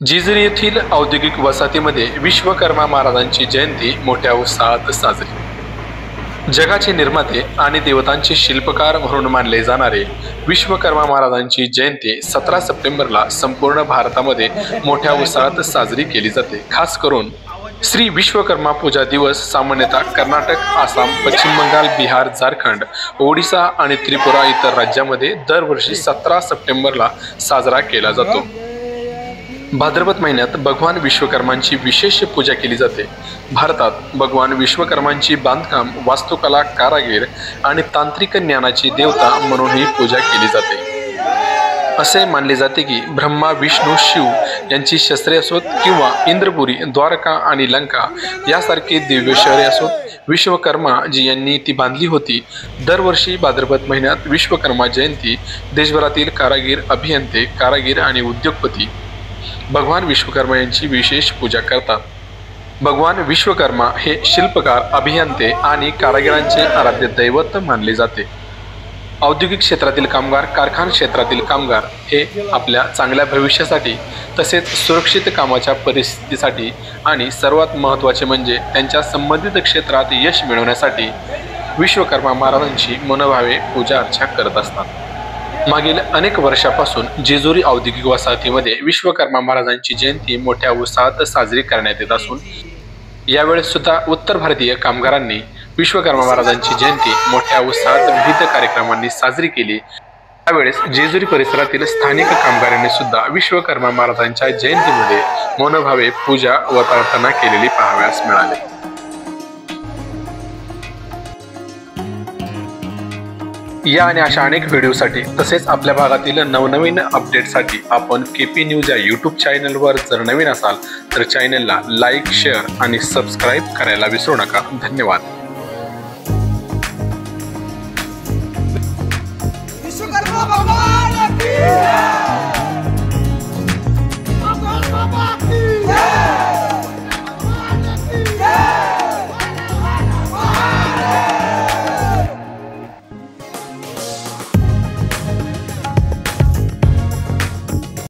जेजुरी येथील औद्योगिक वसाहतीमध्ये विश्वकर्मा महाराजांची जयंती मोठ्या उत्साहात साजरी। जगाचे निर्माते आणि देवतांचे शिल्पकार म्हणून मानले जाणारे विश्वकर्मा महाराजांची जयंती 17 सप्टेंबरला संपूर्ण भारतामध्ये मोठ्या उत्साहात साजरी केली जाते। खास करून श्री विश्वकर्मा पूजा दिवस सामान्यतः कर्नाटक, आसाम, पश्चिम बंगाल, बिहार, झारखंड, ओडिशा आणि त्रिपुरा इतर राज्यांमध्ये दरवर्षी 17 सप्टेंबरला साजरा केला जातो। भाद्रपद महिन्यात भगवान विश्वकर्मांची विशेष पूजा केली जाते। भारतात भगवान विश्वकर्मांची बांधकाम, वास्तुकला, कारागीर आणि तांत्रिक ज्ञानाची देवता म्हणून ही पूजा केली जाते। असे मानले जाते की ब्रह्मा, विष्णू, शिव यांची शस्त्रे असोत किंवा इंद्रपुरी, द्वारका आणि लंका यासारखी दिव्य शहरे असोत, विश्वकर्मा जी यांनी ती बांधली होती। दरवर्षी भाद्रपद महिन्यात विश्वकर्मा जयंती देशभरातील कारागीर, अभियंते, कारागीर आणि उद्योगपती भगवान विश्वकर्मा यांची विशेष पूजा करतात। भगवान विश्वकर्मा हे शिल्पकार, अभियंते आणि कारागिरांचे आराध्य दैवत मानले जाते। औद्योगिक क्षेत्रातील कामगार, कारखाना क्षेत्रातील कामगार हे आपल्या चांगल्या भविष्यासाठी तसेच सुरक्षित कामाच्या परिस्थितीसाठी आणि सर्वात महत्त्वाचे म्हणजे त्यांच्या संबंधित क्षेत्रात यश मिळवण्यासाठी विश्वकर्मा महाराजांची मनोभावे पूजा अर्चा करत असतात। मागील अनेक वर्षापासून जेजुरी औद्योगिक वसाहतीमध्ये विश्वकर्मा महाराजांची जयंती मोठ्या उत्साहात साजरी करण्यात येत असून यावेळेस सुद्धा उत्तर भारतीय कामगारांनी विश्वकर्मा महाराजांची जयंती मोठ्या उत्साहात विविध कार्यक्रमांनी साजरी केली। त्यावेळेस जेजुरी परिसरातील स्थानिक कामगारांनी सुद्धा विश्वकर्मा महाराजांच्या जयंतीमध्ये मनोभावे पूजा व प्रार्थना केलेली पाहावयास मिळाली। या आणि अशा अनेक व्हिडिओसाठी तसेच आपल्या भागातील नवनवीन अपडेटसाठी आपण केपी न्यूज या यूट्यूब चॅनलवर जर नवीन असाल तर चॅनलला लाईक, शेअर आणि सबस्क्राईब करायला विसरू नका। धन्यवाद।